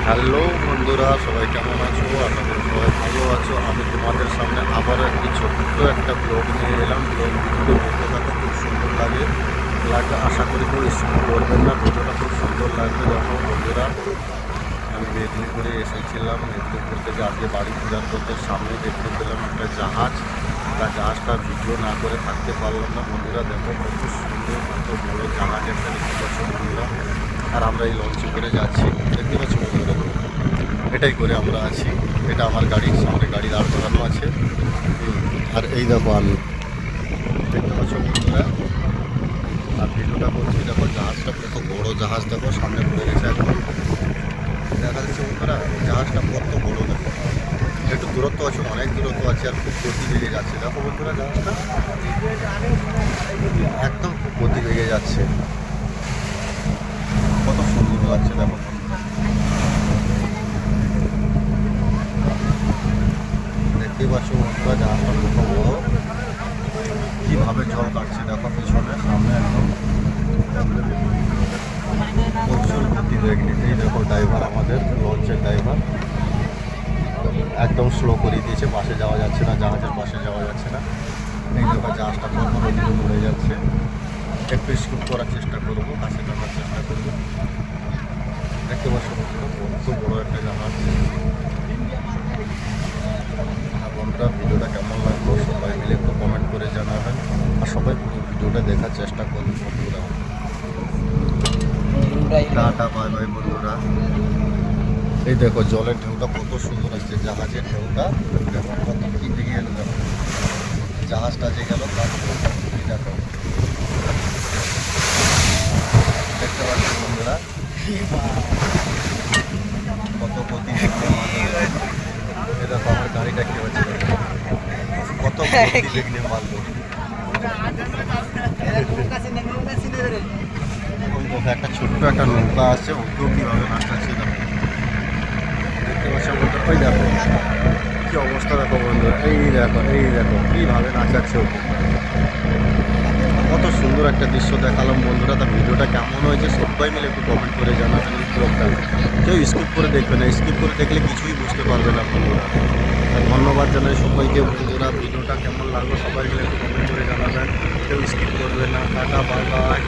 Hello বন্ধুরা, সবাই কেমন আছো? আপনাদের সবাই ভালো আছো? আমি তোমাদের সামনে আবার একটি ছোট্ট একটা ব্লগ নিয়ে এলাম। ব্লগ ভিডিওটি দেখতে থাকো, খুব সুন্দর লাগে। আশা করি কেউ স্কিপ করবেন না, ভিডিওটা খুব সুন্দর লাগবে। দেখো বন্ধুরা, আমি মেদিনীপুরে এসেছিলাম। মেদিনীপুর থেকে আজকে বাড়ি ফেরার পথে সামনে দেখতে পেলাম একটা জাহাজ। জাহাজটা ভিডিও না করে থাকতে পারলাম না। বন্ধুরা দেখো কত সুন্দর, কত বড় জাহাজ একটা দেখতে পাচ্ছ বন্ধুরা। আর আমরা এই লঞ্চে করে যাচ্ছি, দেখতে পাচ্ছ বন্ধুরা। এটাই করে আমরা আছি। এটা আমার গাড়ি, সামনে গাড়ি দাঁড় করানো আছে। আর এই দেখো আমি, দেখতে পাচ্ছ বন্ধুরা। আর ভিডিওটা করছি, দেখো জাহাজটা কত বড় জাহাজ, দেখো সামনে পড়ে গেছে একদম। দেখা যাচ্ছে বন্ধুরা জাহাজটা কত বড়, দেখো একটু দূরত্ব আছে, অনেক দূরত্ব আছে। আর খুব গতি বেগে যাচ্ছে, দেখো বন্ধুরা জাহাজটা একদম খুব গতি বেগে যাচ্ছে। কত সুন্দর লাগছে দেখো। দেখতেই পাচ্ছ বন্ধুরা জাহাজটা কত বড়, কীভাবে জল কাটছে দেখো পিছনে, সামনে একদম প্রচুর গতি বেগ। এই দেখো ড্রাইভার, আমাদের লঞ্চের ড্রাইভার একদম স্লো করে দিয়েছে। পাশে যাওয়া যাচ্ছে না, জাহাজের পাশে যাওয়া যাচ্ছে না। এই দেখো জাহাজটা কত নদীতে পড়ে যাচ্ছে। একটু স্কুপ করার চেষ্টা করবো, কাছে টানার চেষ্টা করবো। দেখতে পাচ্ছ বন্ধুরা কত বড় একটা জাহাজ। আর বন্ধুরা ভিডিওটা কেমন লাগলো সবাই মিলে একটু কমেন্ট করে জানাবেন। আর সবাই পুরো ভিডিওটা দেখার চেষ্টা করুন বন্ধুরা। টাটা, বাই বাই বন্ধুরা। এই দেখো জলের ঢেউটা কত সুন্দর আসছে, জাহাজের ঢেউটা দেখো কত কি দিকে গেল। দেখো জাহাজটা যে গেল তার দেখো, দেখতে পাচ্ছি বন্ধুরা কত গতি। এই দেখো আমার গাড়িটা কি হচ্ছে, কত গতি বেগ নিয়ে মারলো। দেখো একটা ছোট্ট একটা নৌকা আছে, ওকেও কীভাবে নাচাচ্ছে দেখো। দেখতে পাচ্ছ বন্ধুরা, ওই দেখো কী অবস্থা দেখো বন্ধুরা। এই দেখো, এই দেখো কীভাবে নাচাচ্ছে ওকে। কত সুন্দর একটা দৃশ্য দেখালাম বন্ধুরা। তার ভিডিওটা কেমন হয়েছে সবাই মিলে একটু কমেন্ট করে জানাবেন। এই ব্লগটা কেউ স্কিপ করে দেখবে না, স্কিপ করে দেখলে কিছুই বুঝতে পারবে না বন্ধুরা। ধন্যবাদ জানাই সবাইকে বন্ধুরা। ভিডিওটা কেমন লাগলো সবাই মিলে একটু কমেন্ট করে জানাবেন, কেউ স্কিপ করবে না। Tata, bye bye.